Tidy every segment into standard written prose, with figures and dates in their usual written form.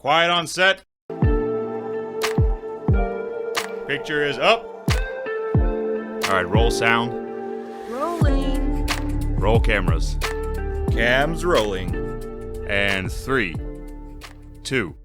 Quiet on set. Picture is up. All right, roll sound. Rolling. Roll cameras. Cams rolling. And 3, 2.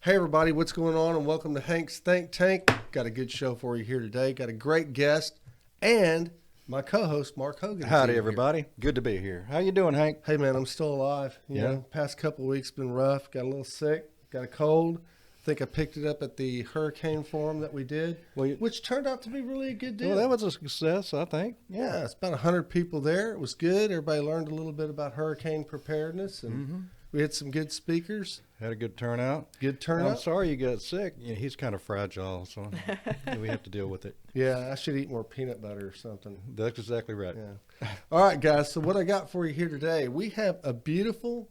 Hey everybody, what's going on? And welcome to Hank's Think Tank. Got a good show for you here today. Got a great guest and my co-host Mark Hogan. Howdy everybody. Good to be here. How you doing, Hank? Hey man, I'm still alive. You know, past couple of weeks been rough. Got a little sick. Got a cold. I think I picked it up at the hurricane forum that we did, which turned out to be really a good deal. Well, that was a success, I think. Yeah, it's about 100 people there. It was good. Everybody learned a little bit about hurricane preparedness, and we had some good speakers. Had a good turnout. Good turnout. I'm sorry you got sick. Yeah, he's kind of fragile, so we have to deal with it. Yeah, I should eat more peanut butter or something. That's exactly right. Yeah. All right, guys. So what I got for you here today, we have a beautiful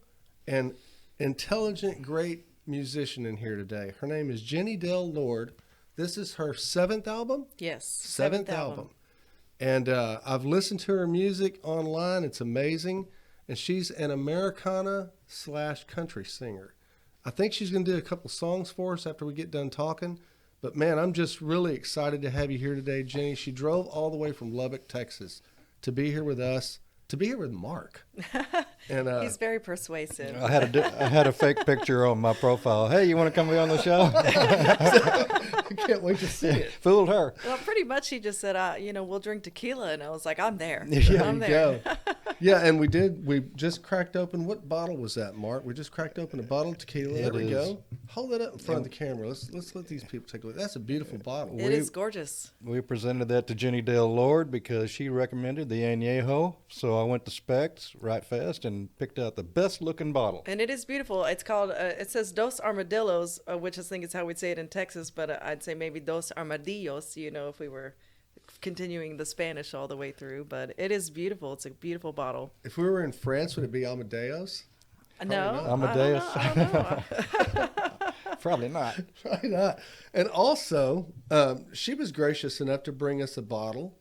and intelligent, great musician in here today. Her name is Jenni Del Lord. This is her 7th album? Yes. Seventh album. And I've listened to her music online. It's amazing. And she's an Americana / country singer. I think she's going to do a couple songs for us after we get done talking. But man, I'm just really excited to have you here today, Jenni. She drove all the way from Lubbock, Texas to be here with us, to be here with Mark. And He's very persuasive. I had a fake picture on my profile. Hey, you want to come be on the show? I can't wait to see it. Fooled her. Well, pretty much he just said, we'll drink tequila. And I was like, I'm there. Yeah, I'm there. Yeah, and we just cracked open, what bottle was that, Mark? We just cracked open a bottle of tequila. There we go. Hold it up in front of the camera. Let's let these people take a look. That's a beautiful bottle. It is gorgeous. We presented that to Jenni Del Lord because she recommended the Añejo. So I went to Specs right fast and picked out the best looking bottle. And it is beautiful. It's called, it says Dos Armadillos, which I think is how we'd say it in Texas, but I'd say maybe Dos Armadillos, if we were continuing the Spanish all the way through. But it is beautiful. It's a beautiful bottle. If we were in France, would it be Amadeus? No. Amadeus. I don't know. Probably not. Probably not. And also, she was gracious enough to bring us a bottle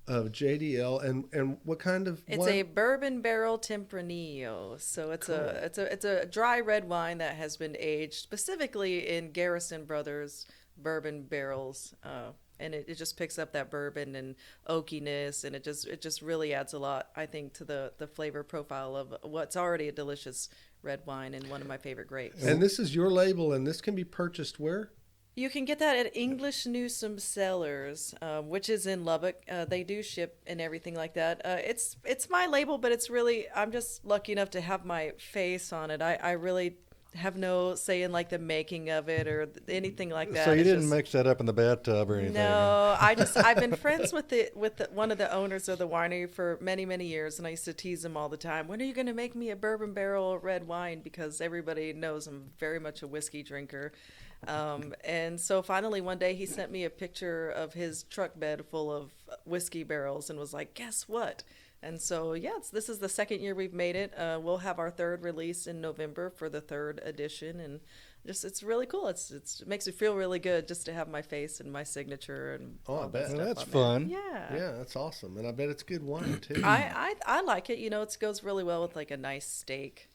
of JDL, and what kind of It's wine? a bourbon barrel Tempranillo. So it's a dry red wine that has been aged specifically in Garrison Brothers bourbon barrels. And it just picks up that bourbon and oakiness, and it just really adds a lot, I think, to the flavor profile of what's already a delicious red wine and one of my favorite grapes. And this is your label, and this can be purchased where? You can get that at English Newsome Cellars, which is in Lubbock. They do ship and everything like that. It's my label, but I'm just lucky enough to have my face on it. I really have no say in like the making of it or anything like that. So you didn't mix that up in the bathtub or anything? No, I've been friends with one of the owners of the winery for many, many years, and I used to tease him all the time. When are you going to make me a bourbon barrel red wine? Because everybody knows I'm very much a whiskey drinker. And so finally one day he sent me a picture of his truck bed full of whiskey barrels and was like, guess what? And so, this is the 2nd year we've made it. We'll have our 3rd release in November for the 3rd edition. And it's really cool. It makes me feel really good just to have my face and my signature and I bet. Well, that's fun. Yeah. Yeah, that's awesome. And I bet it's good wine, too. I like it. It goes really well with like a nice steak.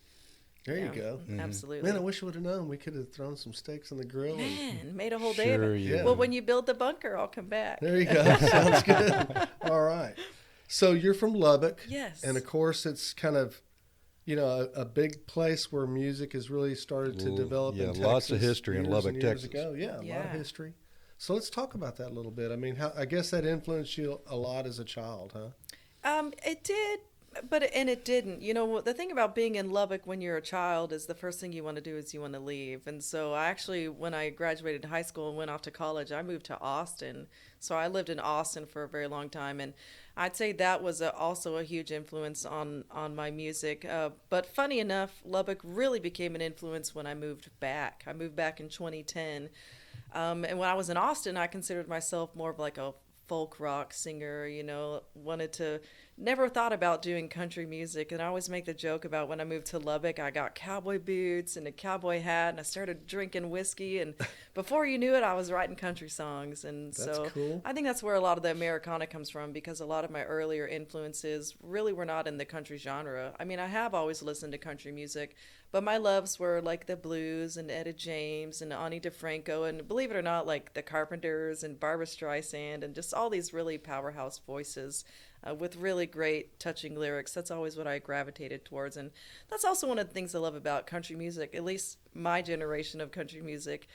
There you go. Absolutely. Man, I wish I would have known. We could have thrown some steaks on the grill. Man, made a whole day of Sure it. you Well, when you build the bunker, I'll come back. There you go. Sounds good. All right. So you're from Lubbock. Yes. And of course, it's kind of, a big place where music has really started to develop in Texas. Lots of history in Lubbock, years Texas. ago. Yeah, a lot of history. So let's talk about that a little bit. I mean, I guess that influenced you a lot as a child, huh? It did. And it didn't. The thing about being in Lubbock when you're a child is the first thing you want to do is you want to leave. And so I actually, when I graduated high school and went off to college, I moved to Austin. So I lived in Austin for a very long time. And I'd say that was also a huge influence on my music. But funny enough, Lubbock really became an influence when I moved back. I moved back in 2010. And when I was in Austin, I considered myself more of like a folk rock singer, wanted to never thought about doing country music. And I always make the joke about when I moved to Lubbock, I got cowboy boots and a cowboy hat, and I started drinking whiskey. And before you knew it, I was writing country songs. And That's so cool. I think that's where a lot of the Americana comes from, because a lot of my earlier influences really were not in the country genre. I mean, I have always listened to country music, but my loves were like the blues and Etta James and Ani DeFranco, and believe it or not, like the Carpenters and Barbra Streisand, and just all these really powerhouse voices with really great touching lyrics. That's always what I gravitated towards, and that's also one of the things I love about country music, at least my generation of country music.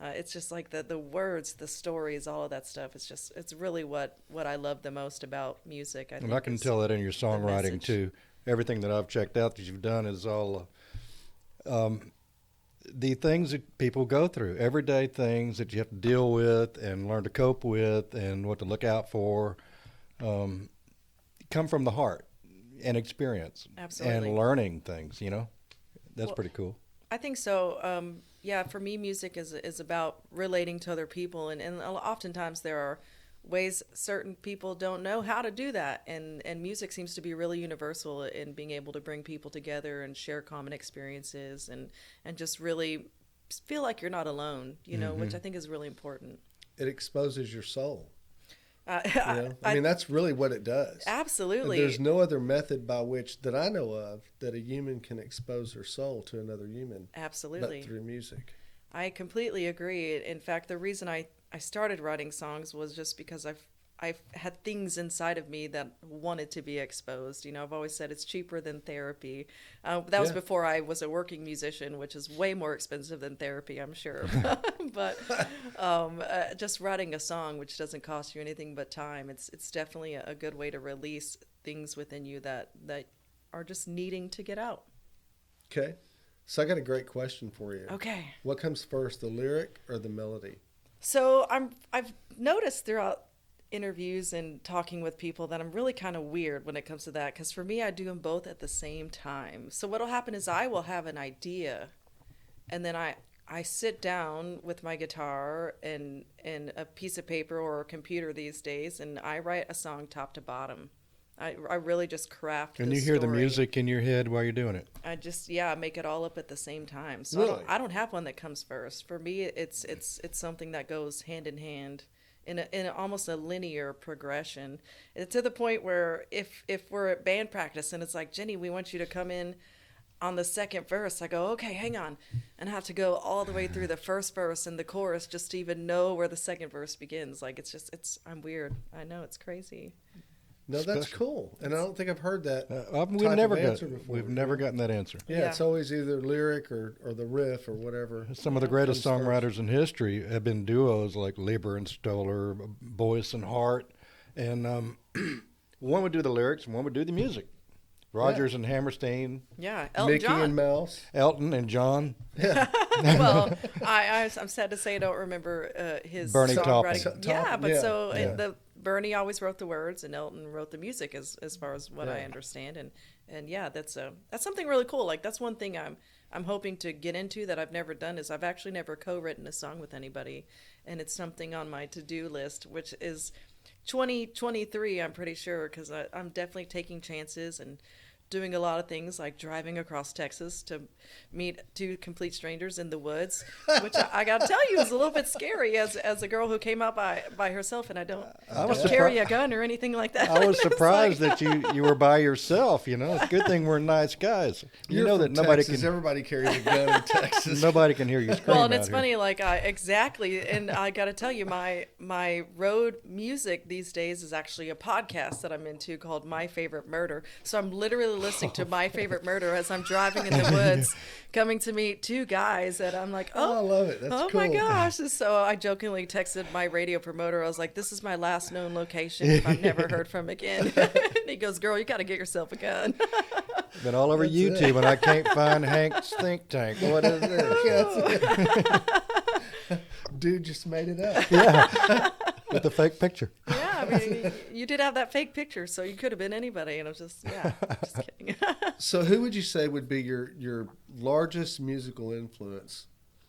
It's just like the words, the stories, all of that stuff. It's really what I love the most about music. And I can tell that in your songwriting too. Everything that I've checked out that you've done is all the things that people go through, everyday things that you have to deal with and learn to cope with and what to look out for, come from the heart and experience. Absolutely. And learning things, That's pretty cool. I think so. Yeah, for me, music is about relating to other people, and oftentimes there are ways certain people don't know how to do that, and music seems to be really universal in being able to bring people together and share common experiences and just really feel like you're not alone, which I think is really important. It exposes your soul. I mean, that's really what it does. Absolutely. And there's no other method by which that I know of that a human can expose their soul to another human. Absolutely. But through music. I completely agree. In fact, the reason I started writing songs was just because I've had things inside of me that wanted to be exposed. I've always said it's cheaper than therapy. That was before I was a working musician, which is way more expensive than therapy, I'm sure. But just writing a song, which doesn't cost you anything but time, it's definitely a good way to release things within you that are just needing to get out. Okay. So I got a great question for you. Okay. What comes first, the lyric or the melody? So I've noticed throughout interviews and talking with people that I'm really kind of weird when it comes to that, because for me, I do them both at the same time. So what'll happen is I will have an idea, and then I sit down with my guitar and a piece of paper or a computer these days, and I write a song top to bottom. I really just craft. And you hear the music in your head while you're doing it. I just make it all up at the same time. So really? I don't have one that comes first. For me, it's something that goes hand in hand in almost a linear progression. It's to the point where if we're at band practice and it's like, Jenny, we want you to come in on the second verse, I go, okay, hang on, and I have to go all the way through the first verse and the chorus just to even know where the second verse begins. Like I'm weird. I know, it's crazy. No, that's cool, and I don't think I've heard that. We've never gotten that answer. Yeah, it's always either lyric or the riff or whatever. Some of the greatest songwriters in history have been duos like Lieber and Stoller, Boyce and Hart, and one would do the lyrics and one would do the music. Rogers and Hammerstein. Yeah, Elton Mickey John. and Mouse. Elton and John. Yeah. Well, I'm sad to say I don't remember his Bernie songwriting. Taupin. Yeah, but Bernie always wrote the words and Elton wrote the music, as far as what I understand, and yeah, that's something really cool. Like, that's one thing I'm hoping to get into that I've never done, is I've actually never co-written a song with anybody, and it's something on my to-do list, which is 2023, I'm pretty sure, because I'm definitely taking chances and doing a lot of things like driving across Texas to meet two complete strangers in the woods, which I got to tell you is a little bit scary as a girl who came out by herself, and I don't carry a gun or anything like that. I was surprised that you were by yourself. It's a good thing we're nice guys. That everybody carries a gun in Texas. Nobody can hear you scream. Well, and it's out funny, here. like exactly, and I got to tell you, my road music these days is actually a podcast that I'm into called My Favorite Murder. So I'm literally listening to My Favorite Murder as I'm driving in the woods, coming to meet two guys that I'm like, I love it. That's cool. My gosh. So I jokingly texted my radio promoter. I was like, this is my last known location if I'm never heard from again. And he goes, girl, you got to get yourself a gun. Been all over YouTube and I can't find Hank's think tank. What is this? Dude just made it up. Yeah. With the fake picture. Yeah, I mean, you did have that fake picture, so you could have been anybody, and I was just kidding. So who would you say would be your largest musical influence?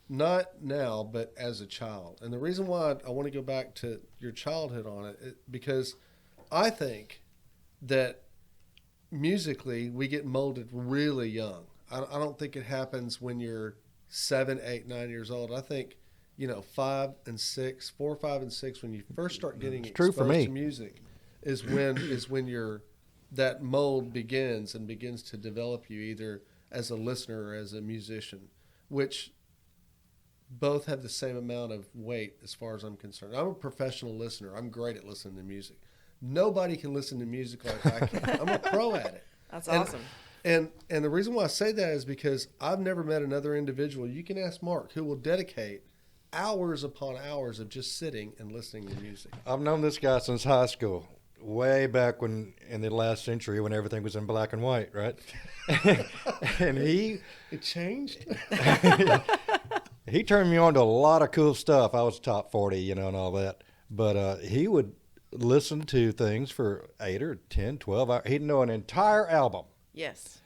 Not now, but as a child. And the reason why I want to go back to your childhood on it, because I think that musically, we get molded really young. I don't think it happens when you're 7, 8, 9 years old. I think, 5 and 6, 4, 5, and 6, when you first start getting true for exposed me. to music, is when that mold begins to develop you either as a listener or as a musician, which both have the same amount of weight as far as I'm concerned. I'm a professional listener. I'm great at listening to music. Nobody can listen to music like I can. I'm a pro at it. That's awesome. And the reason why I say that is because I've never met another individual, you can ask Mark, who will dedicate hours upon hours of just sitting and listening to music. I've known this guy since high school, way back when in the last century when everything was in black and white, right? And It changed? he turned me on to a lot of cool stuff. I was top 40, and all that. But he would listen to things for 8 or 10, 12 hours. He'd know an entire album. Yes.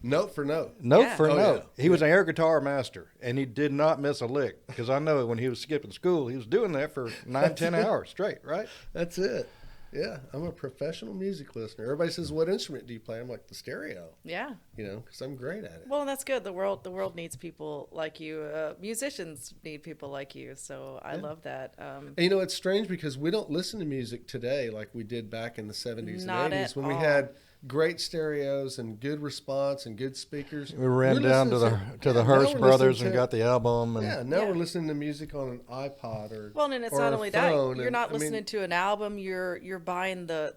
Note for note. Note Yeah. for Oh, note. yeah. He was an air guitar master, and he did not miss a lick. Because I know when he was skipping school, he was doing that for 9, 10 hours straight, right? That's it. Yeah, I'm a professional music listener. Everybody says, "What instrument do you play?" I'm like, the stereo, Yeah. because I'm great at it. Well, that's good. The world needs people like you. Musicians need people like you. So I love that. And it's strange because we don't listen to music today like we did back in the 70s Not and 80s at when we all. had great stereos and good response and good speakers. We ran We're down to listening the now Hearst we're brothers listening and to- got the album. And Yeah, now Yeah. we're listening to music on an iPod or Well, and it's or not a only that. phone, You're and, not I mean, listening to an album. You're buying the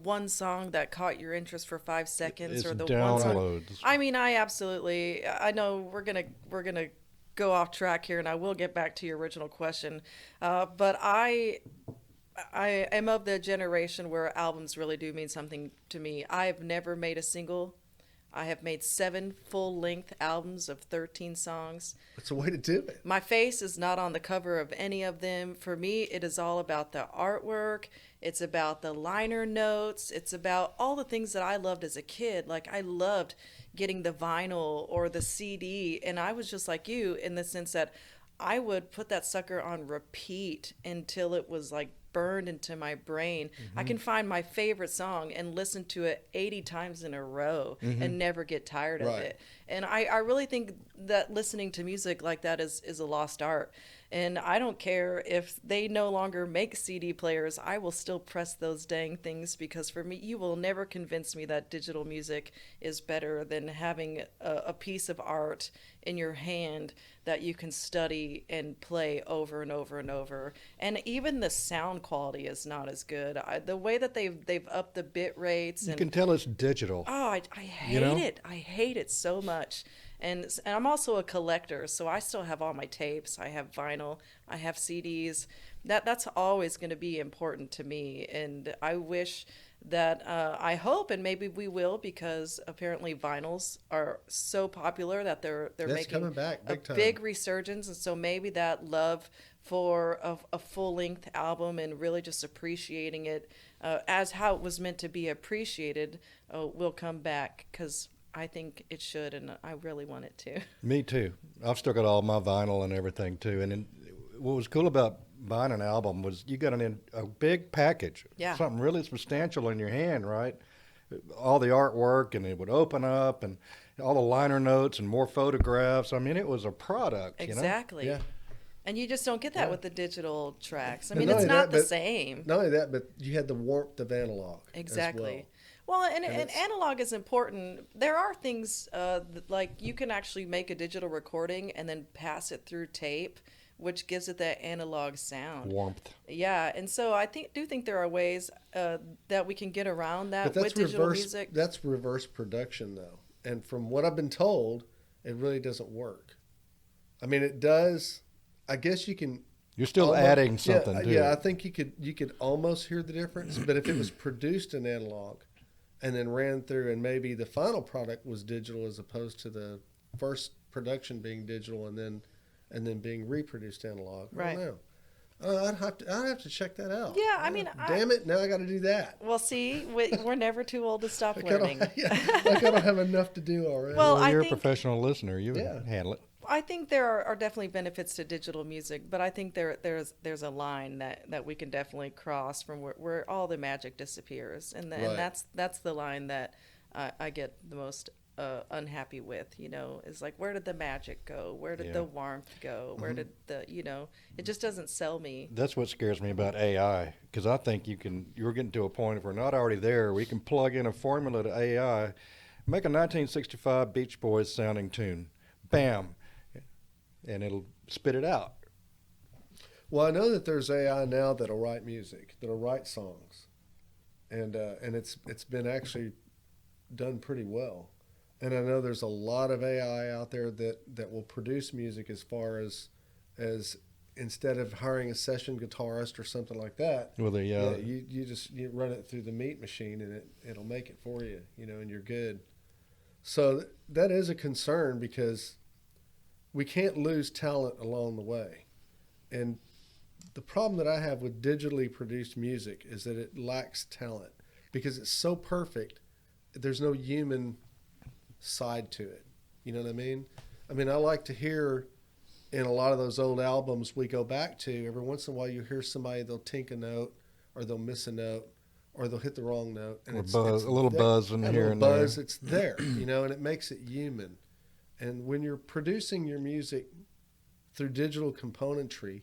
one song that caught your interest for 5 seconds, it's or the one song. downloads. I know we're gonna go off track here, and I will get back to your original question. But I am of the generation where albums really do mean something to me. I've never made a single. I have made 7 full-length albums of 13 songs. It's a way to do it. My face is not on the cover of any of them. For me, it is all about the artwork. It's about the liner notes. It's about all the things that I loved as a kid. Like, I loved getting the vinyl or the CD, and I was just like you in the sense that I would put that sucker on repeat until it was like burned into my brain. I can find my favorite song and listen to it 80 times in a row and never get tired of Right. it. And I really think that listening to music like that is a lost art. And I don't care if they no longer make CD players, I will still press those dang things, because for me, you will never convince me that digital music is better than having a piece of art in your hand that you can study and play over and over and over. And even the sound quality is not as good. The way that they've upped the bit rates, You and can tell it's digital. oh, I hate You know? it. I hate it so much. And I'm also a collector, so I still have all my tapes. I have vinyl. I have CDs. That's always going to be important to me. And I wish that I hope, and maybe we will, because apparently vinyls are so popular that they're That's making coming back a big time. big resurgence. And so maybe that love for a full-length album and really just appreciating it as how it was meant to be appreciated will come back, because I think it should, and I really want it to. Me too. I've still got all my vinyl and everything too. And then what was cool about buying an album was you got a big package, Yeah. something really substantial in your hand, right? All the artwork, and it would open up, and all the liner notes and more photographs. I mean, it was a product. Exactly. Yeah. And you just don't get that Yeah. with the digital tracks. I And mean, not it's only not that, the but- same. Not only that, but you had the warmth of analog. as Exactly. well. Well, and it's- analog is important. There are things like you can actually make a digital recording and then pass it through tape, which gives it that analog sound. Warmth. Yeah, and so I do think there are ways that we can get around that But that's with digital reverse. music. That's reverse production, though. And from what I've been told, it really doesn't work. I mean, it does. I guess you can. You're still almost- adding something to yeah, I it. think you could almost hear the difference. But if it was produced in analog, and then ran through, and maybe the final product was digital as opposed to the first production being digital, and then being reproduced analog. I Right. don't know. I'd have to check that out. Yeah, I mean, damn it! Now I got to do that. Well, see, we're never too old to stop Like learning. I don't have enough to do already. Well, I You're think- a professional listener. You Yeah. handle it. I think there are definitely benefits to digital music, but I think there's a line that we can definitely cross from where all the magic disappears, and Right. and that's the line that I get the most unhappy with, is like, where did the magic go? Where did Yeah. the warmth go? Where did it just doesn't sell me. That's what scares me about AI, because I think you're getting to a point if we're not already there, we can plug in a formula to AI, make a 1965 Beach Boys sounding tune, bam, and it'll spit it out. Well, I know that there's AI now that'll write music, that'll write songs, and it's been actually done pretty well. And I know there's a lot of AI out there that will produce music as far as instead of hiring a session guitarist or something like that. Well, You run it through the meat machine and it'll make it for you, and you're good. So that is a concern because we can't lose talent along the way. And the problem that I have with digitally produced music is that it lacks talent because it's so perfect. There's no human side to it. You know what I mean? I like to hear in a lot of those old albums we go back to, every once in a while you hear somebody, they'll tink a note or they'll miss a note or they'll hit the wrong note. And Or it's a little there. buzz in A here little and buzz, there. it's there, and it makes it human. And when you're producing your music through digital componentry,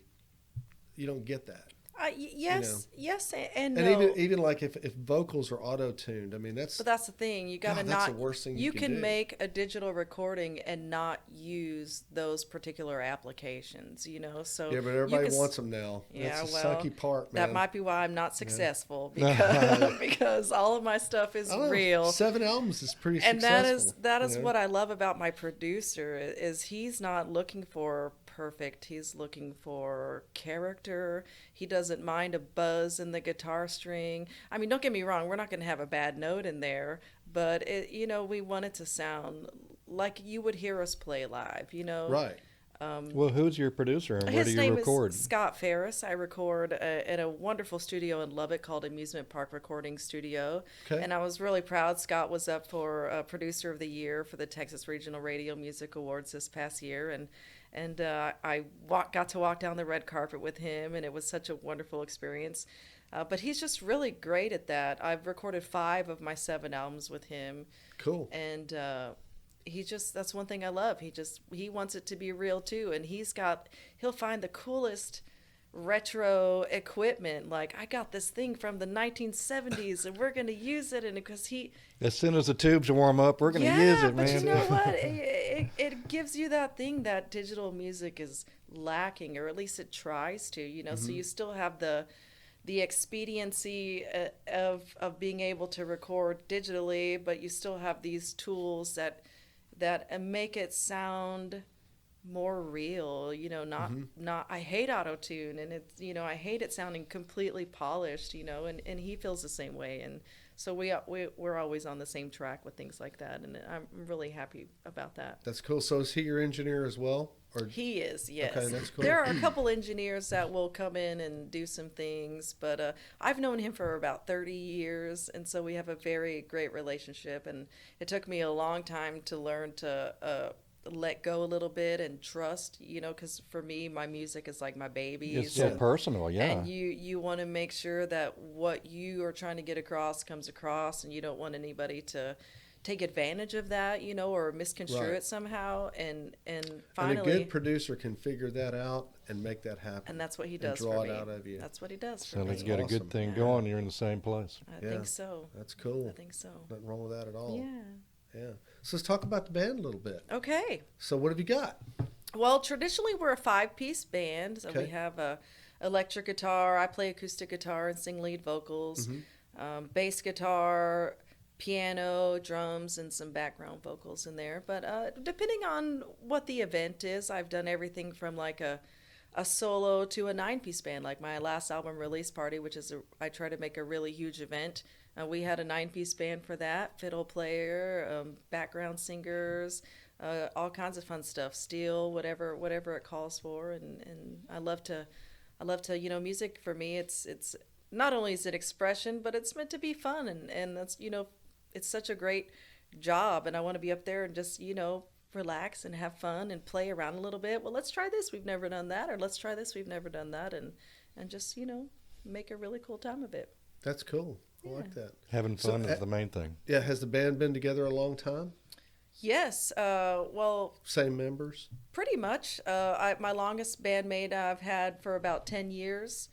you don't get that. Yes, yes, and And no. even like if vocals are auto-tuned, that's But that's the thing. You gotta God, that's not. the worst thing you you can do. make a digital recording and not use those particular applications. So yeah, but you everybody can wants them now. Yeah, That's the well, sucky part, man. that might be why I'm not successful because all of my stuff is I don't know, real. 7 albums is pretty And successful. that is what I love about my producer is he's not looking for perfect. He's looking for character. He doesn't mind a buzz in the guitar string. Don't get me wrong, we're not going to have a bad note in there, but we want it to sound like you would hear us play live, Right. Well, who's your producer and where do His you name record? is Scott Ferris. I record at a wonderful studio in Lubbock called Amusement Park Recording Studio. Okay. And I was really proud. Scott was up for Producer of the Year for the Texas Regional Radio Music Awards this past year. And I got to walk down the red carpet with him, and it was such a wonderful experience. But he's just really great at that. I've recorded 5 of my 7 albums with him. Cool. And that's one thing I love. He wants it to be real too. And he'll find the coolest retro equipment. Like, I got this thing from the 1970s and we're going to use it. And because As soon as the tubes warm up, we're going to use it, but man. you know what? It gives you that thing that digital music is lacking, or at least it tries to, so you still have the expediency of being able to record digitally, but you still have these tools that make it sound more real, not I hate auto-tune, and it's I hate it sounding completely polished, and he feels the same way, and so we're always on the same track with things like that, and I'm really happy about that. That's cool. So is he your engineer as well? Or He is, yes. Okay, that's cool. There are a couple engineers that will come in and do some things, but I've known him for about 30 years, and so we have a very great relationship, and it took me a long time to learn to let go a little bit and trust, because for me, my music is like my baby. It's so personal, yeah. And you want to make sure that what you are trying to get across comes across, and you don't want anybody to take advantage of that, or misconstrue Right. it somehow. And and finally, a good producer can figure that out and make that happen. and that's what he and does draw for it me. out of you. That's what he does for So me. let's get a Awesome. good thing Yeah. going. You're in the same place. I Yeah. think so. That's cool. I think so. Nothing wrong with that at all. Yeah. Yeah. So let's talk about the band a little bit. Okay. So what have you got? Well, traditionally we're a 5-piece band. So Okay. we have a electric guitar. I play acoustic guitar and sing lead vocals. Bass guitar, piano, drums, and some background vocals in there. But depending on what the event is, I've done everything from like a solo to a 9-piece band. Like my last album release party, which is I try to make a really huge event. We had a 9-piece band for that, fiddle player, background singers, all kinds of fun stuff, steel, whatever it calls for, and I love to, music for me, it's not only is it expression, but it's meant to be fun, and that's, it's such a great job, and I want to be up there and just, relax and have fun and play around a little bit. Well, let's try this, we've never done that, or let's try this, we've never done that, and just, make a really cool time of it. That's cool. I like that. Having So, fun is the main thing. Yeah, has the band been together a long time? Yes. Well, Same members? pretty much. My longest bandmate I've had for about 10 years.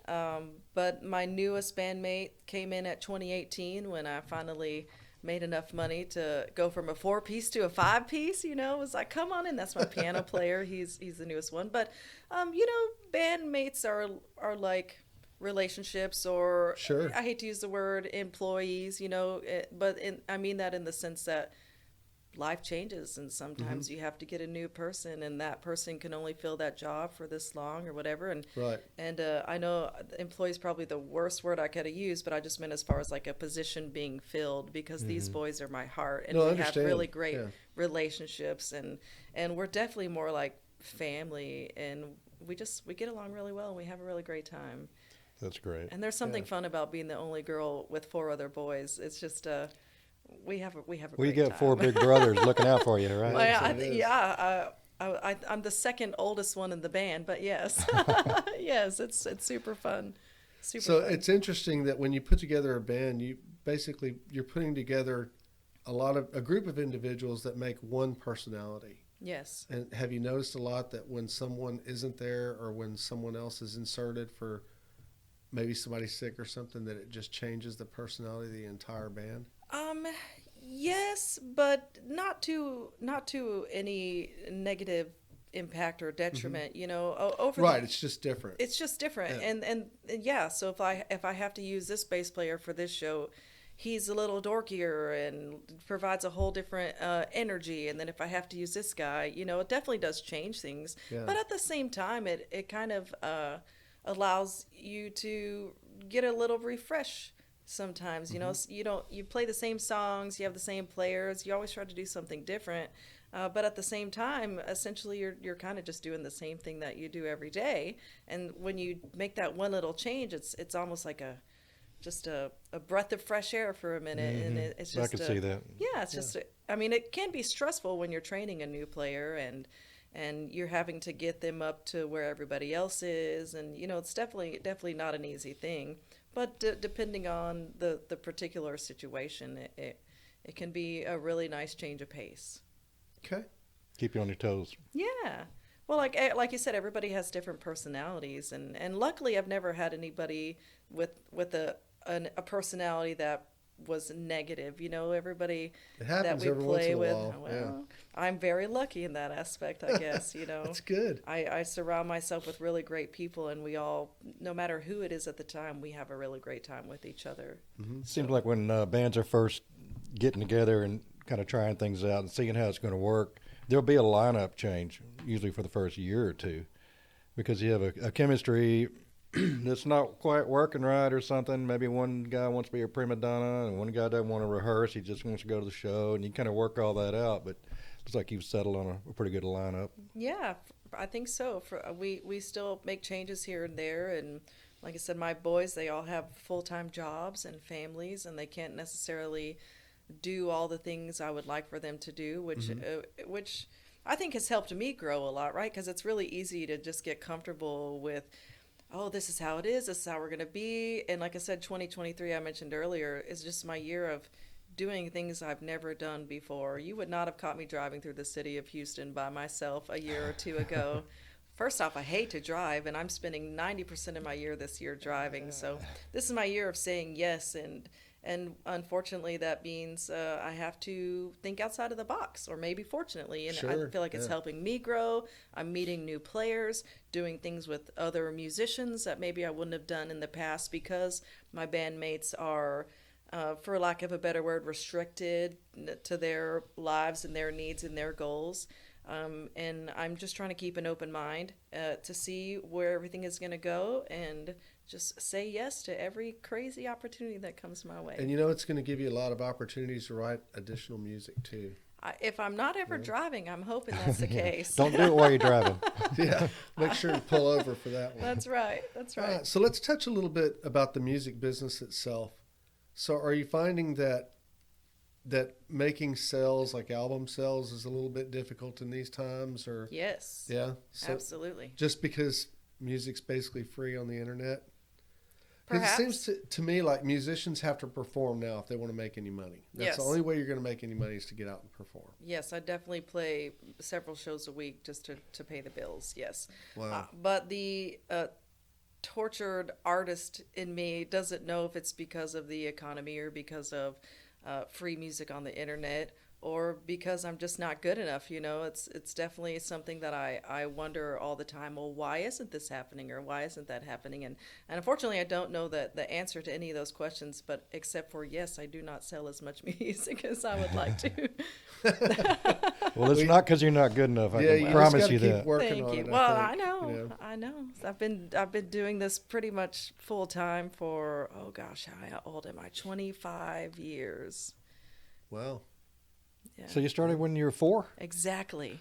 But my newest bandmate came in at 2018 when I finally made enough money to go from a 4-piece to a 5-piece. You know, it was like, come on in. That's my piano player. He's the newest one. But you know, bandmates are like relationships, or Sure. I hate to use the word employees. You know, but I mean that in the sense that life changes, and sometimes you have to get a new person, and that person can only fill that job for this long or whatever. And Right. I know employee is probably the worst word I could have used, but I just meant as far as like a position being filled, because these boys are my heart, and No, I we have understand. really great Yeah. relationships, and we're definitely more like family, and we get along really well, and we have a really great time. That's great. And there's something Yeah. fun about being the only girl with 4 other boys. It's just we have a Well, you great got time. 4 big brothers looking out for you, right? Well, Yes, I, it is. yeah, I'm the second oldest one in the band, but yes, yes, it's super fun. Super So fun. it's interesting that when you put together a band, you're putting together a group of individuals that make one personality. Yes. And have you noticed a lot that when someone isn't there, or when someone else is inserted for maybe somebody's sick or something, that it just changes the personality of the entire band? Yes, but not to any negative impact or detriment. You know, over Right, it's just different. it's just different. Yeah. And yeah, so if I have to use this bass player for this show, he's a little dorkier and provides a whole different energy. And then if I have to use this guy, you know, it definitely does change things. Yeah. But at the same time, it kind of allows you to get a little refresh sometimes. You know, you play the same songs, you have the same players, you always try to do something different. But at the same time, essentially, you're kind of just doing the same thing that you do every day. And when you make that one little change, it's almost like just a breath of fresh air for a minute. And it's I just can see that. yeah, it's just I mean, it can be stressful when you're training a new player, and you're having to get them up to where everybody else is, and you know, it's definitely not an easy thing. But depending on the particular situation, it can be a really nice change of pace. Okay. Keep you on your toes. Yeah. Well, like you said, everybody has different personalities, and luckily I've never had anybody with a personality that was negative. You know, everybody It that happens we every once play in a with. while. Well, I'm very lucky in that aspect, I guess. You know, That's good. I surround myself with really great people, and we all, no matter who it is at the time, we have a really great time with each other. Seems like when bands are first getting together and kind of trying things out and seeing how it's going to work, there'll be a lineup change, usually for the first year or two, because you have a chemistry that's not quite working right or something. Maybe one guy wants to be a prima donna and one guy doesn't want to rehearse. He just wants to go to the show, and you kind of work all that out. But it looks like you've settled on a pretty good lineup. Yeah, I think so. We still make changes here and there, and like I said, my boys, they all have full-time jobs and families, and they can't necessarily do all the things I would like for them to do, which I think has helped me grow a lot, right? Because it's really easy to just get comfortable with, oh, this is how it is, this is how we're going to be. And like I said, 2023, I mentioned earlier, is just my year of doing things I've never done before. You would not have caught me driving through the city of Houston by myself a year or two ago. First off, I hate to drive, and I'm spending 90% of my year this year driving. So this is my year of saying yes, and unfortunately that means I have to think outside of the box, or maybe fortunately, and Sure, I feel like it's yeah. helping me grow. I'm meeting new players, doing things with other musicians that maybe I wouldn't have done in the past, because my bandmates are, for lack of a better word, restricted to their lives and their needs and their goals. And I'm just trying to keep an open mind to see where everything is going to go, and just say yes to every crazy opportunity that comes my way. And you know, it's going to give you a lot of opportunities to write additional music too. If I'm not ever driving, I'm hoping that's the case. Don't do it while you're driving. Yeah, make sure to pull over for that one. That's right. That's All right. right, so let's touch a little bit about the music business itself. So are you finding that making sales, like album sales, is a little bit difficult in these times, or Yes. yeah, so Absolutely. just because music's basically free on the internet? Perhaps. It seems to me like musicians have to perform now if they want to make any money. That's the Yes. only way you're going to make any money is to get out and perform. Yes, I definitely play several shows a week just to pay the bills. Yes. Wow. But the tortured artist in me doesn't know if it's because of the economy or because of free music on the internet or because I'm just not good enough. It's definitely something that I wonder all the time. Well, why isn't this happening or why isn't that happening? And unfortunately, I don't know the answer to any of those questions. But except for yes, I do not sell as much music as I would like to. Well, it's not because you're not good enough. I You can promise just you gotta keep that. working Thank on you. it, Well, think, I know, you know. I know. I've been doing this pretty much full time for oh gosh, how old am I? 25 years. Wow. Yeah. So you started when you were 4? Exactly.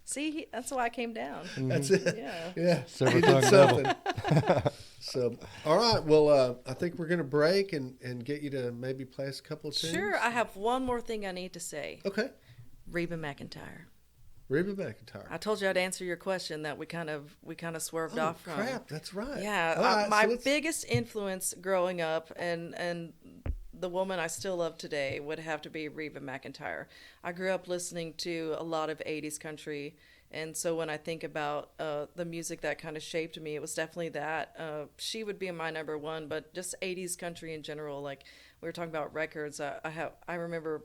See, that's why I came down. That's it. Yeah. Yeah. Silver You did tongue devil. something. So, all right. Well, I think we're going to break and get you to maybe play us a couple of tunes. Sure. I have one more thing I need to say. Okay. Reba McEntire. Reba McEntire. I told you I'd answer your question that we kind of swerved Oh, off from. crap. That's right. Yeah, All right, my so let's- biggest influence growing up and the woman I still love today would have to be Reba McEntire. I grew up listening to a lot of 80s country, and so when I think about the music that kind of shaped me, it was definitely that. She would be my number one, but just 80s country in general. Like we were talking about records, I remember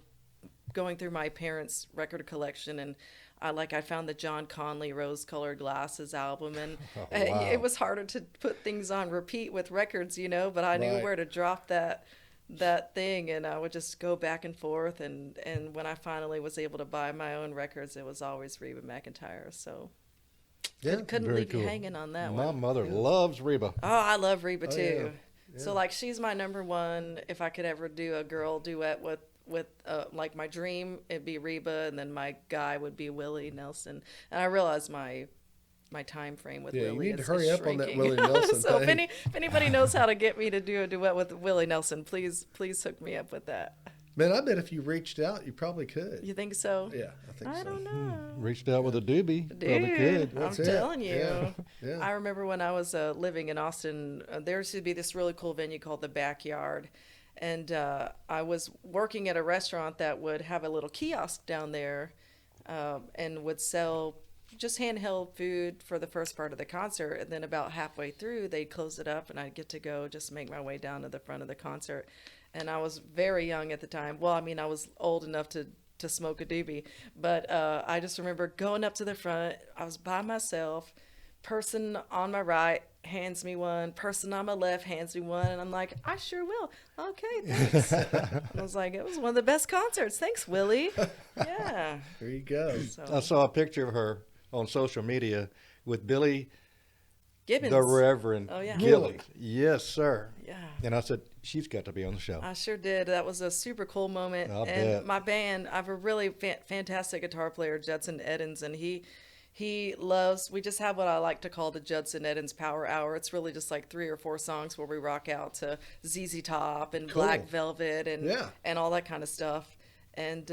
going through my parents' record collection and I found the John Conley Rose-Colored Glasses album, and wow. it was harder to put things on repeat with records, but I knew Right. where to drop that thing, and I would just go back and forth, and when I finally was able to buy my own records, it was always Reba McEntire. So Yeah. couldn't Very leave you cool. hanging on that My one. mother loves Reba. Oh, I love Reba Oh, too. yeah. So like she's my number one. If I could ever do a girl duet with like my dream, it'd be Reba, and then my guy would be Willie Nelson. And I realize my time frame with Yeah, you Willie need to is hurry up on that shrinking. Willie Nelson so thing. if anybody knows how to get me to do a duet with Willie Nelson, please hook me up with that. Man, I bet if you reached out, you probably could. You think so? Yeah, I think so. I don't know. Reached out with a doobie. Probably Dude, could. I'm That's it. telling you. Yeah. Yeah. I remember when I was living in Austin, there used to be this really cool venue called the Backyard. And I was working at a restaurant that would have a little kiosk down there and would sell just handheld food for the first part of the concert. And then about halfway through, they'd close it up and I'd get to go just make my way down to the front of the concert. And I was very young at the time. Well, I mean, I was old enough to smoke a doobie. But I just remember going up to the front. I was by myself. Person on my right hands me one. Person on my left hands me one. And I'm like, I sure will. Okay, thanks. And I was like, it was one of the best concerts. Thanks, Willie. Yeah. There you go. So, I saw a picture of her on social media with Billy Gibbons. the Reverend Oh, yeah. Gillies. Yes, sir. Yeah. And I said, she's got to be on the show. I sure did. That was a super cool moment. I'll and bet. my band, I have a really fantastic guitar player, Judson Eddins, and he loves, we just have what I like to call the Judson Eddins Power Hour. It's really just like 3 or 4 songs where we rock out to ZZ Top and Cool. Black Velvet and Yeah. and all that kind of stuff. And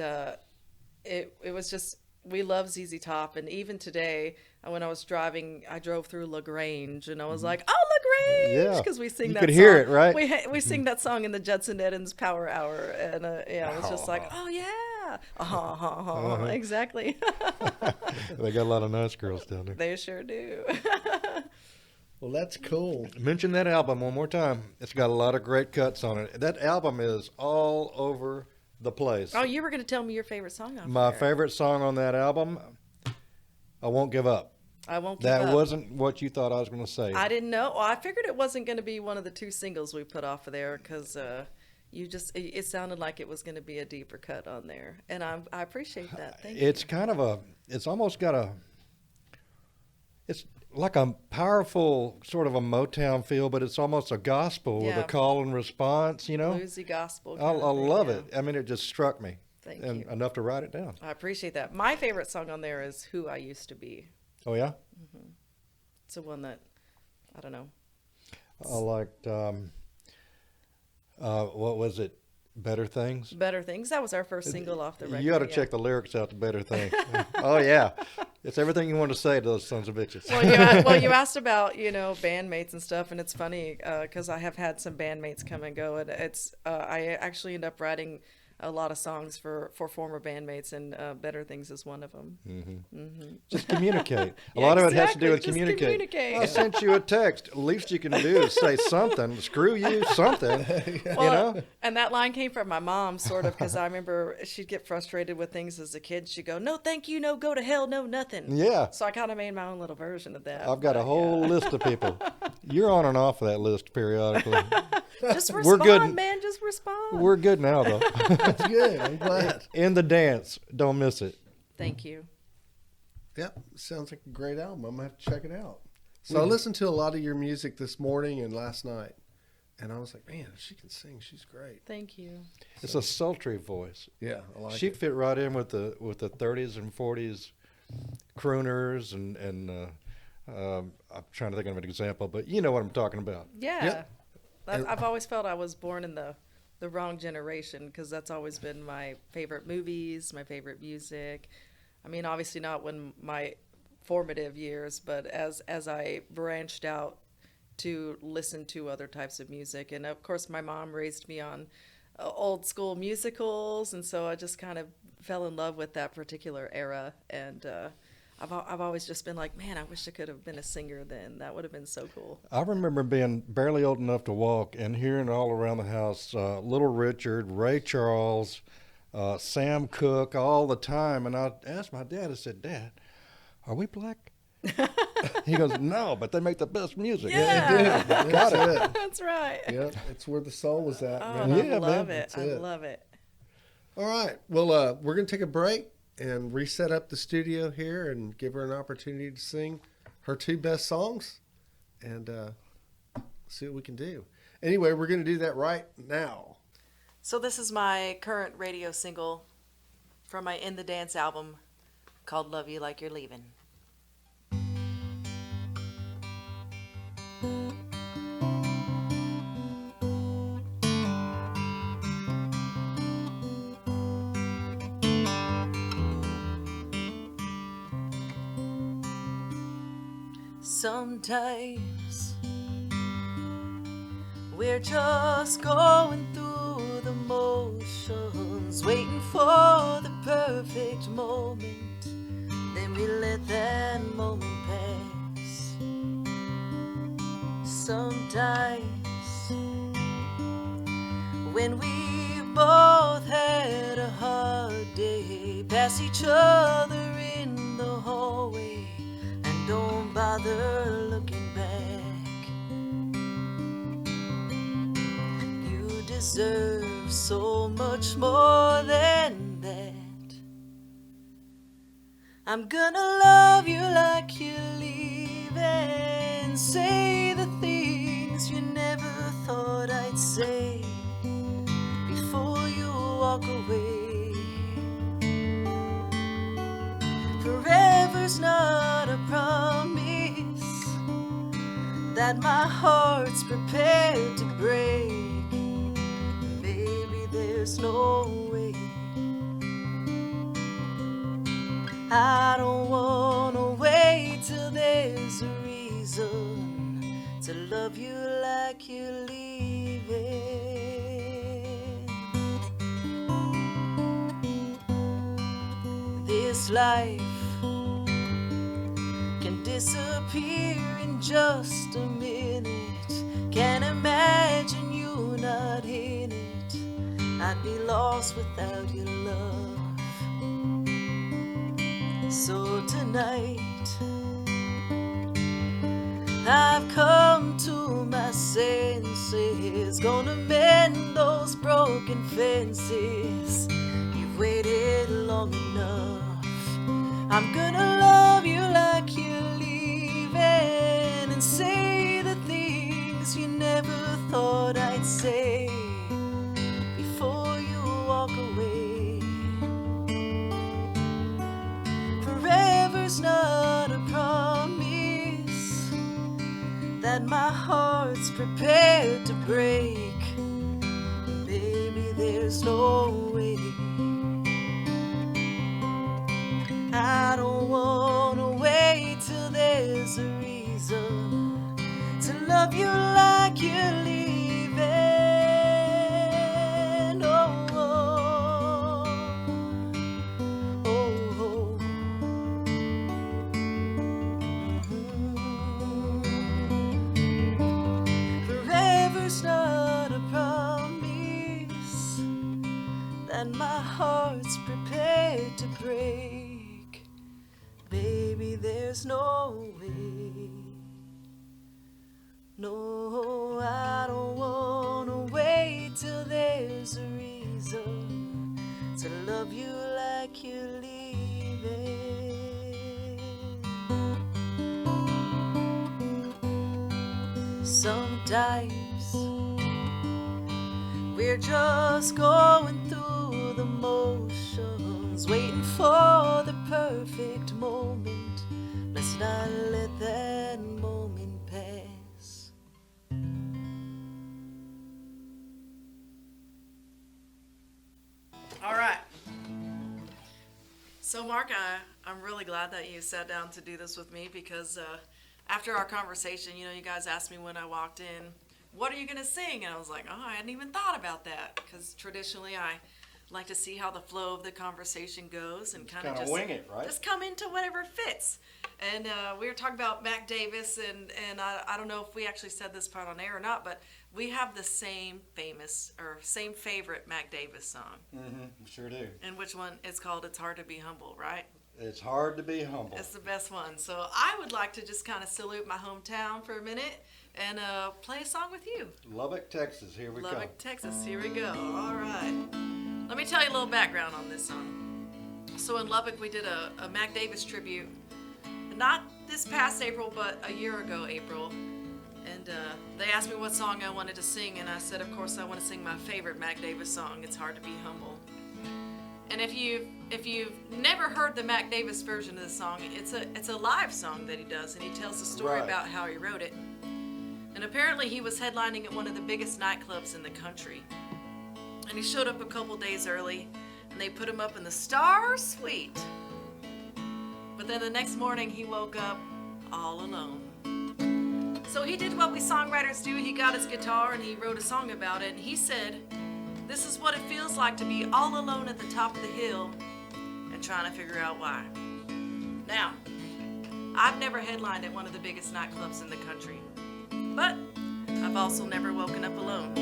it was just, we love ZZ Top. And even today, when I was driving, I drove through LaGrange, and I was like, oh, LaGrange! Mm-hmm. Yeah. Because we sing You that could song. hear it, right? We sing that song in the Judson Eddins Power Hour. And yeah, I was just like, oh, yeah. Exactly. They got a lot of nice girls down there. They sure do. Well, that's cool. Mention that album one more time. It's got a lot of great cuts on it. That album is all over the place. Oh, you were going to tell me your favorite song off My there. favorite song on that album, I Won't Give Up. I won't give That up. wasn't what you thought I was going to say. I didn't know. Well, I figured it wasn't going to be one of the 2 singles we put off of there because it sounded like it was going to be a deeper cut on there, and I appreciate that. Thank you. It's kind of it's almost got it's like a powerful sort of a Motown feel, but it's almost a gospel with Yeah. a call and response, you know? Bluesy gospel. I kind of thing, love yeah. it. I mean, it just struck me. Thank and you. enough to write it down. I appreciate that. My favorite song on there is "Who I Used to Be." Oh, yeah? It's the one that I don't know. I liked, what was it? Better Things? Better Things. That was our first single off the record. You ought to yeah. check the lyrics out to Better Things. Oh, yeah. It's everything you want to say to those sons of bitches. You asked about, bandmates and stuff, and it's funny because I have had some bandmates come and go, and it's I actually end up writing a lot of songs for former bandmates, and Better Things is one of them. Just communicate. A lot of it has to do with just communicate. I sent you a text. Least you can do is say something. Screw you, something. And that line came from my mom, sort of, because I remember she'd get frustrated with things as a kid. She'd go, "No, thank you, no, go to hell, no, nothing." Yeah. So I kind of made my own little version of that. I've got a whole list of people. You're on and off of that list periodically. Just respond, We're good. man. Just respond. We're good now, though. That's good. I'm glad. In the dance. Don't miss it. Thank you. Yep, sounds like a great album. I'm gonna have to check it out. So I listened to a lot of your music this morning and last night, and I was like, man, if she can sing, she's great. Thank you. It's a sultry voice. Yeah, I like She'd it. fit right in with the 30s and 40s crooners and I'm trying to think of an example, but you know what I'm talking about. Yeah. Yep. I've always felt I was born in the wrong generation, because that's always been my favorite movies, my favorite music. I mean, obviously not when my formative years, but as I branched out to listen to other types of music. And of course, my mom raised me on old school musicals, and so I just kind of fell in love with that particular era. And I've always just been like, man, I wish I could have been a singer then. That would have been so cool. I remember being barely old enough to walk and hearing all around the house Little Richard, Ray Charles, Sam Cooke all the time. And I asked my dad, I said, "Dad, are we black?" He goes, "No, but they make the best music." Yeah. Got Got it. That's right. Yeah, it's where the soul was at, Oh, man. Yeah, I love man, it. that's I it. love it. All right. Well, we're going to take a break and reset up the studio here and give her an opportunity to sing her two best songs and see what we can do. Anyway, we're going to do that right now. So this is my current radio single from my In the Dance album called Love You Like You're Leaving. Sometimes we're just going through the motions, waiting for the perfect moment. Then we let that moment pass. Sometimes when we both had a hard day, pass each other in the hallway and don't bother looking back. You deserve so much more than that. I'm gonna love you like you're leaving, say the things you never thought I'd say before you walk away. Forever's not a promise that my heart's prepared to break. Maybe there's no way. I don't wanna wait till there's a reason to love you like you're leaving. This life can disappear in just a minute. Can't imagine you not in it. I'd be lost without your love. So tonight I've come to my senses, gonna mend those broken fences. You've waited long enough. I'm gonna love you like you're leaving and say the things you never thought I'd say before you walk away. Forever's not a promise that my heart's prepared to break. Baby, there's no way. I don't wanna there's a reason to love you like you're leaving. Oh, oh, oh, oh. Forever's not a promise that my heart's prepared to break. Baby, there's no way. No, I don't wanna wait till there's a reason to love you like you're leaving. Sometimes we're just going through the motions, waiting for the perfect moment. Let's not let that moment pass. All right. So, Mark, I'm really glad that you sat down to do this with me because after our conversation, you guys asked me when I walked in, what are you going to sing? And I was like, oh, I hadn't even thought about that because traditionally I like to see how the flow of the conversation goes and kind of just wing it, right? Just come into whatever fits. And we were talking about Mac Davis, and I don't know if we actually said this part on air or not, but we have the same favorite Mac Davis song. Mm-hmm, sure do. And which one? It's called "It's Hard to Be Humble," right? It's hard to be humble. It's the best one. So I would like to just kind of salute my hometown for a minute and play a song with you. Lubbock, Texas, here we go. Lubbock, Texas, here we go. All right. Let me tell you a little background on this song. So in Lubbock, we did a Mac Davis tribute. Not this past April, but a year ago April. And they asked me what song I wanted to sing, and I said, of course, I want to sing my favorite Mac Davis song, "It's Hard to Be Humble." And if you've never heard the Mac Davis version of the song, it's a live song that he does, and he tells the story Right. about how he wrote it. And apparently he was headlining at one of the biggest nightclubs in the country. And he showed up a couple days early, and they put him up in the Star Suite. But then the next morning he woke up all alone. So he did what we songwriters do. He got his guitar and he wrote a song about it. And he said, "This is what it feels like to be all alone at the top of the hill and trying to figure out why." Now, I've never headlined at one of the biggest nightclubs in the country, but I've also never woken up alone.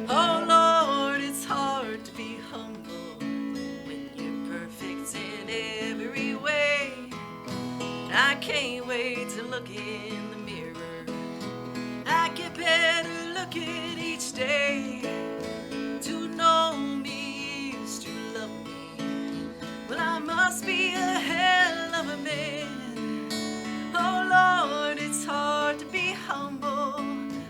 Oh Lord, it's hard to be humble when you're perfect in every way. I can't wait to look in the mirror. I get better looking each day. To know me is to love me. Well, I must be a hell of a man. Oh Lord, it's hard to be humble,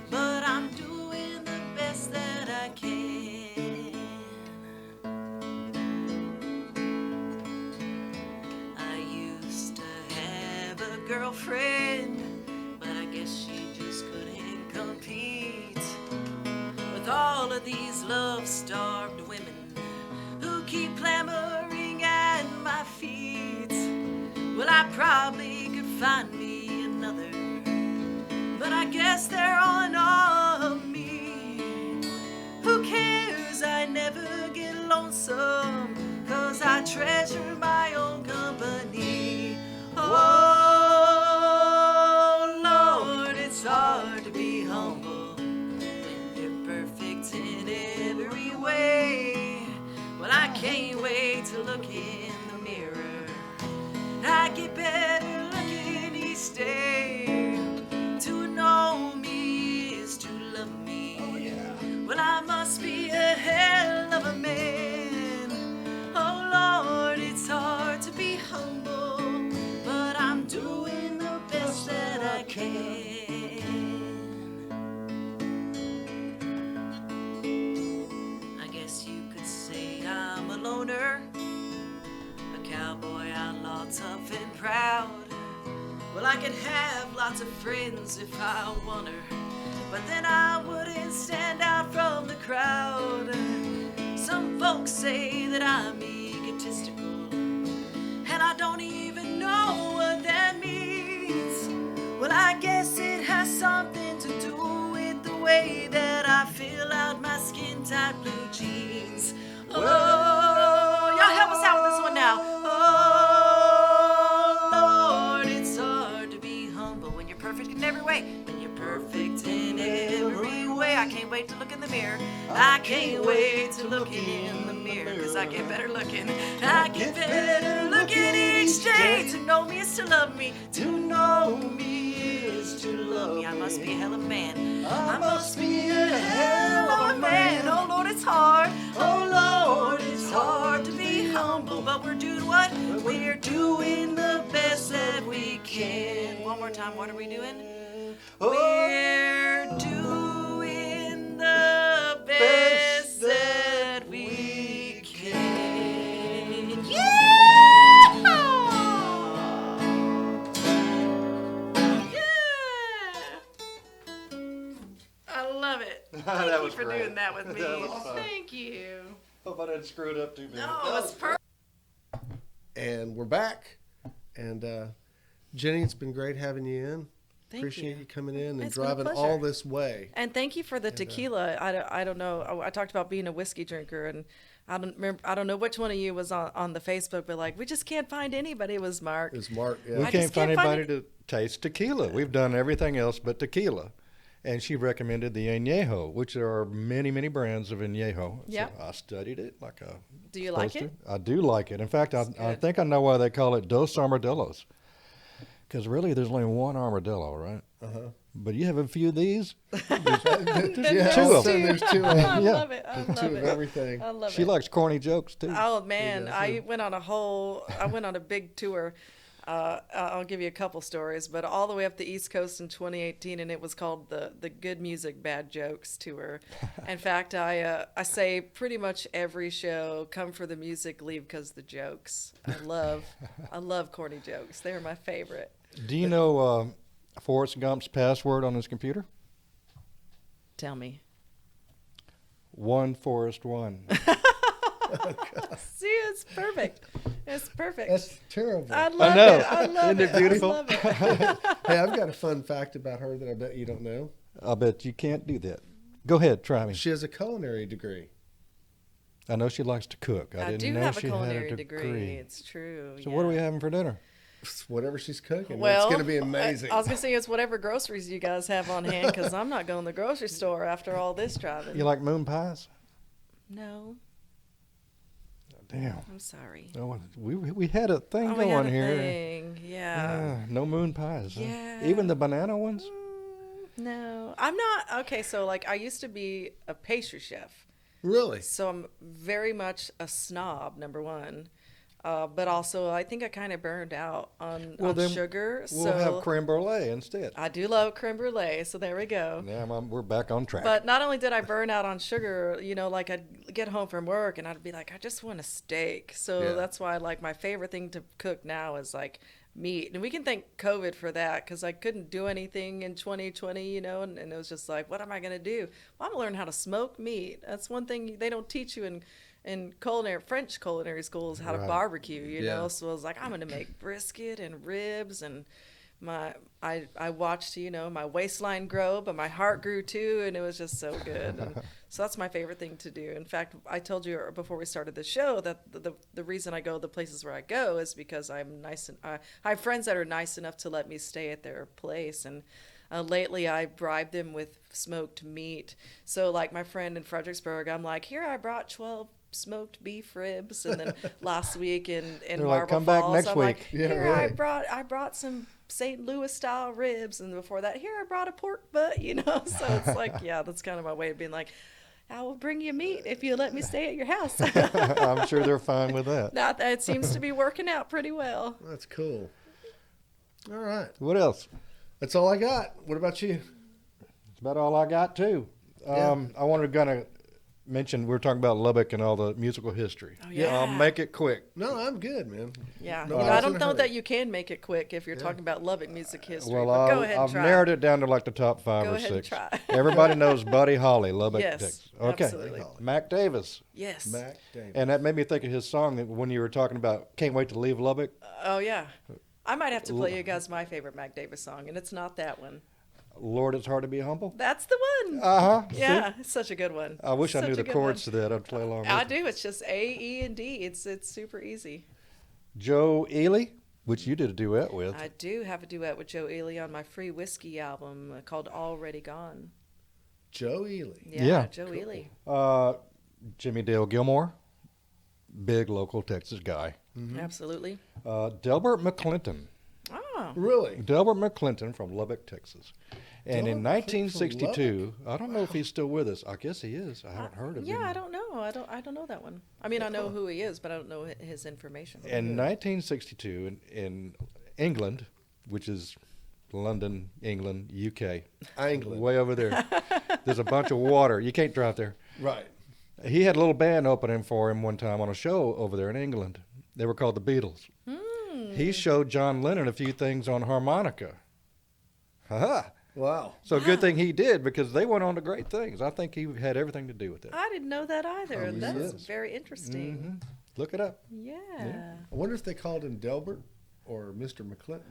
but I'm doing the best that I can. I used to have a girlfriend, but I guess she just couldn't compete with all of these love-starved women who keep clamoring at my feet. Well, I probably could find me another, but I guess they're all in awe of me. Who cares? I never get lonesome, 'cause I treasure my own company. Oh Lord, it's hard to be humble when you're perfect in every way. Well, I can't wait to look in the mirror. I get better looking each day. To know me is to love me. Oh, yeah. Well, I must be a hell of a man. Oh Lord, it's hard to be humble, but I'm doing the best that I can. I guess you could say I'm a loner, a cowboy outlaw, tough and proud. Well, I could have lots of friends if I want her, but then I wouldn't stand out from the crowd. Some folks say that I'm egotistical, and I don't even know what that means. Well, I guess it has something to do with the way that I fill out my skin tight blue jeans. Oh, y'all help us out with this one now. Oh, Lord, it's hard to be humble when you're perfect in every way. When you're perfect in every way. I can't wait to look in the mirror. I can't wait to look in the mirror, 'cause I get better looking. I get better looking each day. To know me is to love me. To know me is to love me. I must be a hell of a man. I must be a hell of a man. Oh, Lord, it's hard. Oh, Lord, it's hard to be humble. But we're doing what? We're doing the best that we can. One more time, what are we doing? We're doing the best that we can. Yeah! Yeah! I love it. That Thank you was for great. doing that with me. That was fun. Thank you. Hope I didn't screw it up too bad. No, it's perfect. And we're back. And Jenny, it's been great having you in. Thank Appreciate you. you coming in and It's been a driving pleasure. all this way. And thank you for the tequila. I don't know. I talked about being a whiskey drinker, and I don't remember. I don't know which one of you was on the Facebook, but like we just can't find anybody. It was Mark. It was Mark. Yeah. We I can't just find can't find anybody to taste tequila. We've done everything else but tequila. And she recommended the añejo, which there are many, many brands of añejo. Yep. So I studied it like a. Do you like supposed it? to. I do like it. In fact, I good. think I know why they call it dos armadillos. Because really, there's only one armadillo, right? Uh-huh. But you have a few of these. Then Yeah, two of so them. there's two of I them. Yeah. love it. I Two love of it. everything. I love She it. likes corny jokes too. Oh man, does, I went on a big tour. I'll give you a couple stories, but all the way up the East Coast in 2018, and it was called the Good Music Bad Jokes Tour. In fact, I say pretty much every show, come for the music, leave because the jokes. I love corny jokes. They're my favorite. Do you know Forrest Gump's password on his computer? Tell me. One Forrest one. See, it's perfect. It's perfect. That's terrible. I love know. it. I love Isn't it beautiful? I love it. Hey, I've got a fun fact about her that I bet you don't know. I bet you can't do that. Go ahead, try me. She has a culinary degree. I know she likes to cook. I didn't do know have a she culinary had a degree. It's true. So what are we yeah. having for dinner? Whatever she's cooking, Well, it's going to be amazing. I was gonna say it's whatever groceries you guys have on hand, because I'm not going to the grocery store after all this driving. You like moon pies? No, Damn. I'm sorry. Oh, we had a thing Oh, we going had a here. thing. Yeah. Yeah, no moon pies. Huh? Yeah. Even the banana ones? No, I'm not. Okay, so like I used to be a pastry chef, Really? so I'm very much a snob. Number one. But also, I think I kind of burned out on then sugar. We'll so have creme brulee instead. I do love creme brulee. So there we go. Yeah, we're back on track. But not only did I burn out on sugar, like I'd get home from work and I'd be like, I just want a steak. So Yeah. that's why like my favorite thing to cook now is like meat. And we can thank COVID for that, because I couldn't do anything in 2020, and it was just like, what am I going to do? Well, I'm going to learn how to smoke meat. That's one thing they don't teach you in French culinary schools, how to Right. barbecue, Yeah. know? So I was like, I'm going to make brisket and ribs, and I watched, my waistline grow, but my heart grew too, and it was just so good. And so that's my favorite thing to do. In fact, I told you before we started the show that the reason I go the places where I go is because I'm nice, and I have friends that are nice enough to let me stay at their place. And lately I bribed them with smoked meat. So like my friend in Fredericksburg, I'm like, here, I brought 12 smoked beef ribs, and then last week in They're Marble like, "Come back Falls, next I'm week." like, Yeah, here, right. I brought some St. Louis style ribs, and before that, here, I brought a pork butt, so it's like, yeah, that's kind of my way of being like, I will bring you meat if you let me stay at your house. I'm sure they're fine with that. That it seems to be working out pretty well. That's cool. All right. What else? That's all I got. What about you? That's about all I got too. Yeah. I wanted to mention we were talking about Lubbock and all the musical history. Oh, yeah. I'll make it quick. No, I'm good, man. Yeah, No, I was don't in a know hurry. that you can make it quick if you're talking about Lubbock music history. Well, but go ahead and I've try. narrowed it down to like the top 5 Go or ahead and 6. try. Everybody knows Buddy Holly, Lubbock, Yes, Texas. Okay. absolutely. Mac Davis. Yes. Mac Davis. And that made me think of his song that when you were talking about Can't Wait to Leave Lubbock. Oh yeah. I might have to play you guys my favorite Mac Davis song, and it's not that one. Lord, it's hard to be humble. That's the one. Uh-huh. Yeah, it's such a good one. I wish I Such knew a the good chords one. to that. I'd play along with I you. do. It's just A, E, and D. It's super easy. Joe Ely, which you did a duet with. I do have a duet with Joe Ely on my Free Whiskey album called Already Gone. Joe Ely. Yeah. Joe Ely. Jimmy Dale Gilmore, big local Texas guy. Absolutely. Delbert McClinton. Oh. Really? Delbert McClinton from Lubbock, Texas. And in Delbert McClinton from 1962, I don't know if he's still with us. I guess he is. I haven't heard of him. Yeah, I don't know. I don't know that one. I mean, I know who he is, but I don't know his information. In 1962, in England, which is London, England, UK, England. way over there, there's a bunch of water. You can't drive there. Right. He had a little band opening for him one time on a show over there in England. They were called the Beatles. He showed John Lennon a few things on harmonica. Ha-ha. Wow. So good thing he did, because they went on to great things. I think he had everything to do with it. I didn't know that either. Oh, That's yes. very interesting. Look it up. Yeah. I wonder if they called him Delbert or Mr. McClinton.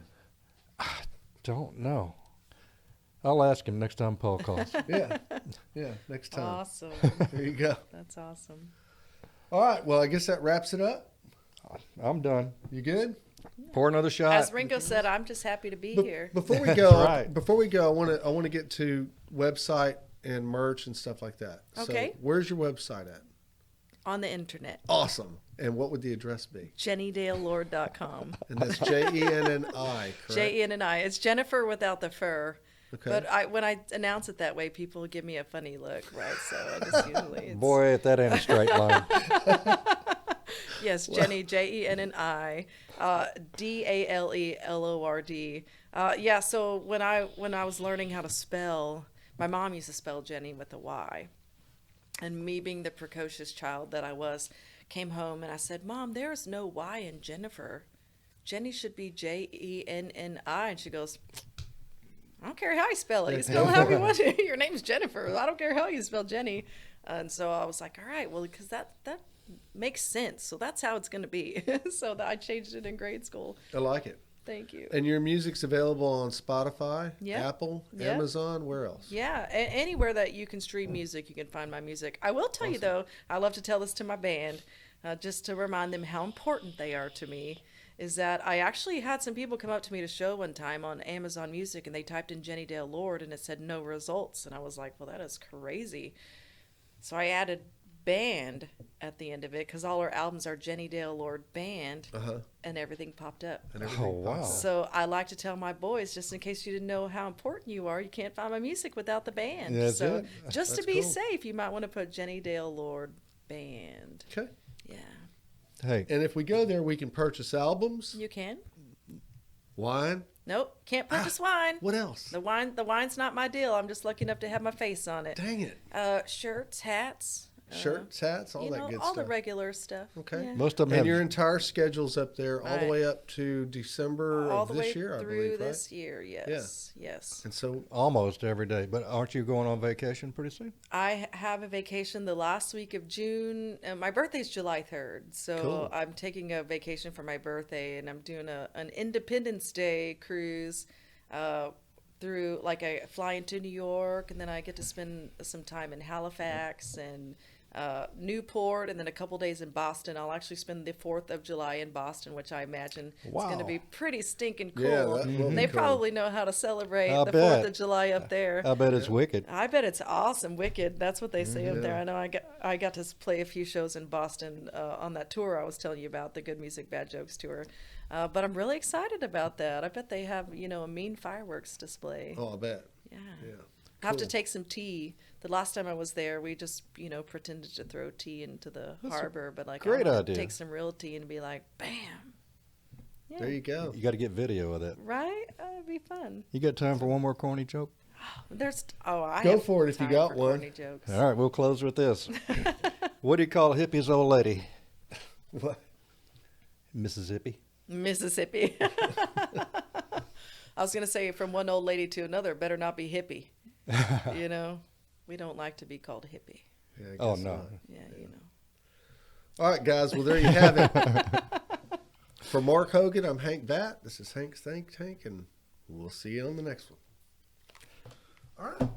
Don't know. I'll ask him next time Paul calls. Yeah. Yeah, next time. Awesome. There you go. That's awesome. All right. Well, I guess that wraps it up. I'm done. You good? Pour another shot. As Ringo said, I'm just happy to be here. Before we go, Right. I want to get to website and merch and stuff like that. Okay. So where's your website at? On the internet. Awesome. And what would the address be? JenniDaleLord.com. And that's JenNi, correct? Jenni. It's Jennifer without the fur. Okay. But when I announce it that way, people give me a funny look, right? So I just usually it's, Boy, if that ain't a straight line. yes, Jenni, JenNi, DALELORD. Yeah. So when I was learning how to spell, my mom used to spell Jenni with a Y, and me being the precocious child that I was, came home and I said, "Mom, there is no Y in Jennifer. Jenni should be JenNi." And she goes, "I don't care how you spell it. You spell it however you want to. Your name's Jennifer. I don't care how you spell Jenni." And so I was like, all right, well, because that makes sense. So that's how it's going to be. So I changed it in grade school. I like it. Thank you. And your music's available on Spotify, Yep. Apple, Yep. Amazon, where else? Yeah, anywhere that you can stream music, you can find my music. I will tell you, though, I love to tell this to my band, just to remind them how important they are to me, is that I actually had some people come up to me to show one time on Amazon Music, and they typed in Jenni Dale Lord, and it said no results. And I was like, well, that is crazy. So I added band at the end of it, because all our albums are Jenni Dale Lord Band, and everything popped up. And everything Oh, wow. pops up. So I like to tell my boys, just in case you didn't know how important you are, you can't find my music without the band. That's so it. just to That's be cool. safe, you might want to put Jenni Dale Lord Band. Okay. Yeah, Hey, And if we go there, we can purchase albums, you can. wine. Nope, can't purchase wine. What else? The wine's not my deal. I'm just lucky enough to have my face on it. Dang it. Shirts, hats. Shirts, hats, all you that know, good all stuff. the regular stuff. Okay. Yeah. most of them And have. your entire schedule's up there all the Right. way up to December all of the this way year, I through believe, right? this year. Yes, yes. And so, Almost every day. But aren't you going on vacation pretty soon? I have a vacation the last week of June. My birthday's July 3rd, so Cool. I'm taking a vacation for my birthday, and I'm doing an Independence Day cruise through, like, I fly into New York, and then I get to spend some time in Halifax and Newport, and then a couple days in Boston. I'll actually spend the 4th of July in Boston, which I imagine is going to Wow. be pretty stinking cool. Yeah, that will be They cool. probably know how to celebrate I the bet. 4th of July up there. I bet it's wicked. I bet it's awesome, wicked. That's what they say up there. Yeah. I know I got to play a few shows in Boston on that tour I was telling you about, the Good Music Bad Jokes tour. But I'm really excited about that. I bet they have, a mean fireworks display. oh, I bet. Yeah. Yeah. I have to Cool. take some tea. The last time I was there, we just, pretended to throw tea into the harbor. But like, great I wanna idea. take some real tea and be like, bam. Yeah. There you go. You got to get video of that. Right? That'd be fun. You got time for one more corny joke? I Go have for it if you time got for one. corny jokes. All right, we'll close with this. What do you call Hippie's old lady? What? Mississippi. Mississippi. I was going to say, from one old lady to another, better not be hippie. We don't like to be called hippie. Yeah, I Oh, guess no. not. Yeah, All right, guys. Well, there you have it. For Mark Hogan, I'm Hank Vatt. This is Hank's Think Tank, and we'll see you on the next one. All right.